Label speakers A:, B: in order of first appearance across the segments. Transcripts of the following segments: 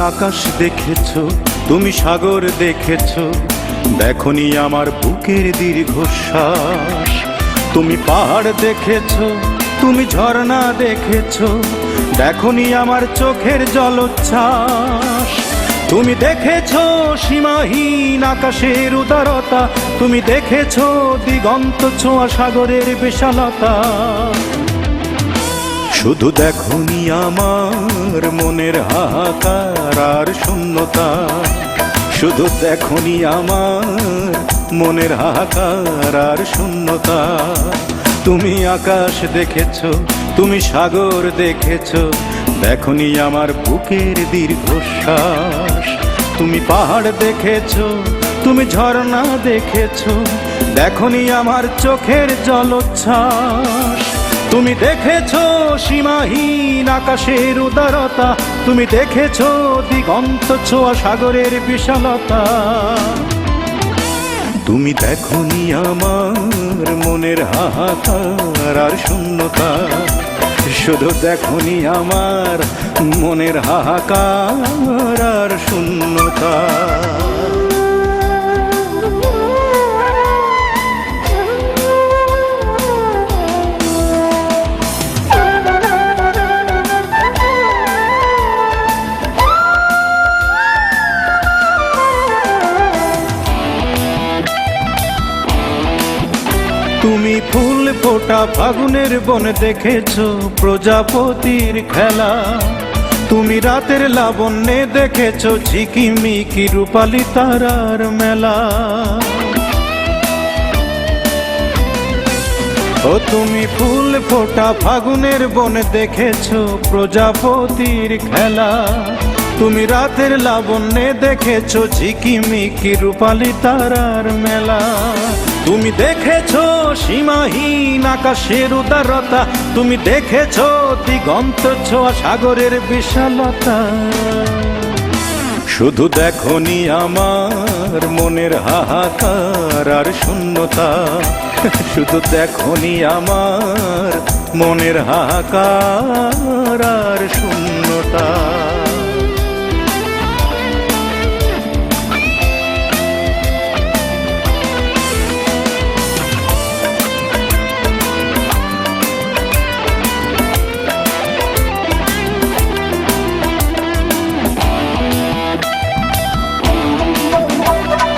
A: আকাশ দেখেছো, তুমি সাগর দেখেছো, দেখনি আমার বুকের দীর্ঘশ্বাস। তুমি পাহাড় দেখেছো, তুমি ঝর্ণা দেখেছো, দেখনি আমার চোখের জলোচ্ছ্বাস। তুমি দেখেছো সীমাহীন আকাশের উদারতা, তুমি দেখেছো দিগন্ত ছোঁয়া সাগরের বিশালতা। শুধু দেখনি আমার মনের হাহাকার আর শূন্যতা, শুধু দেখনি আমার মনের হাহাকার আর শূন্যতা। তুমি আকাশ দেখেছো, তুমি সাগর দেখেছো, দেখনি আমার বুকের দীর্ঘশ্বাস। তুমি পাহাড় দেখেছো, তুমি ঝর্ণা দেখেছো, দেখনি আমার চোখের জলোচ্ছ্বাস। তুমি দেখেছো সীমাহীন আকাশের উদারতা, তুমি দেখেছো দিগন্ত ছোঁয়া সাগরের বিশালতা। তুমি দেখনি আমার মনের হাহাকার আর শূন্যতা, শুধু দেখনি আমার মনের হাহাকার আর শূন্যতা। তুমি ফুল ফোটা ফাগুনের বন দেখেছো, প্রজাপতির খেলা। তুমি রাতের লাবণ্যে দেখেছো ঝিকিমিকি রূপালী তারার মেলা। ও তুমি ফুল ফোটা ফাগুনের বন দেখেছো, প্রজাপতির খেলা। তুমি রাতের লাবণ্যে দেখেছো ঝিকিমিকি রূপালী তারার মেলা। তুমি দেখেছো সীমাহীন আকাশের উদারতা, তুমি দেখেছো দিগন্ত ছোঁয়া সাগরের বিশালতা। শুধু দেখনি আমার মনের হাহাকার আর শূন্যতা, শুধু দেখনি আমার মনের হাহাকার আর শূন্যতা।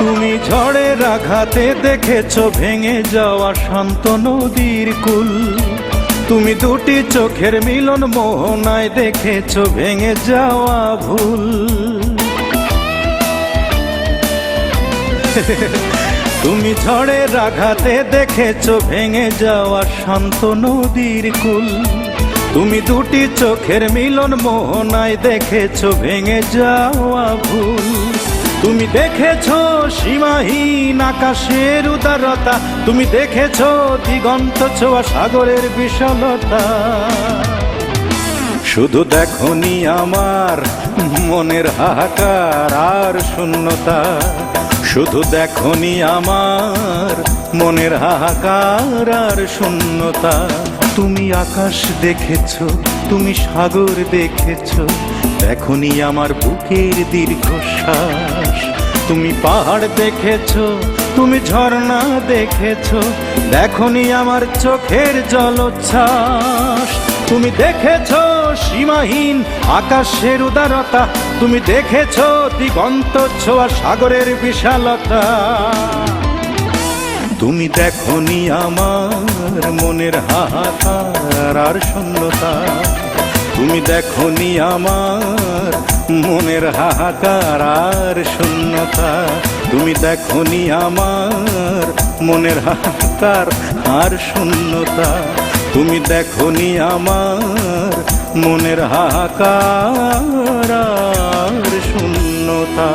A: তুমি ঝড়ের আঘাতে দেখেছো ভেঙে যাওয়া শান্ত নদীর কুল। তুমি দুটি চোখের মিলন মোহনায় দেখেছো ভেঙে যাওয়া ভুল। তুমি ঝড়ের আঘাতে দেখেছো ভেঙে যাওয়া শান্ত নদীর কুল। তুমি দুটি চোখের মিলন মোহনায় দেখেছো ভেঙে যাওয়া ভুল। তুমি দেখেছো সীমাহীন আকাশের উদারতা, তুমি দেখেছো দিগন্ত ছোঁয়া সাগরের বিশালতা। শুধু দেখনি আমার মনের হাহাকার আর শূন্যতা, শুধু দেখনি আমার মনের হাহাকার আর শূন্যতা। তুমি আকাশ দেখেছো, তুমি সাগর দেখেছো, দেখনি আমার বুকের দীর্ঘশ্বাস। তুমি পাহাড় দেখেছো, তুমি ঝর্ণা দেখেছো, দেখনি আমার চোখের জলোচ্ছ্বাস। তুমি দেখেছো সীমাহীন আকাশের উদারতা, তুমি দেখেছো দিগন্ত ছোঁয়া সাগরের বিশালতা। তুমি দেখনি আমার মনের হাহাকার আর শূন্যতা, তুমি দেখনি আমার মনের হাহাকার আর শূন্যতা। তুমি দেখনি আমার মনের হাহাকার আর শূন্যতা। তুমি দেখনি আমার মনের হাহাকার আর শূন্যতা।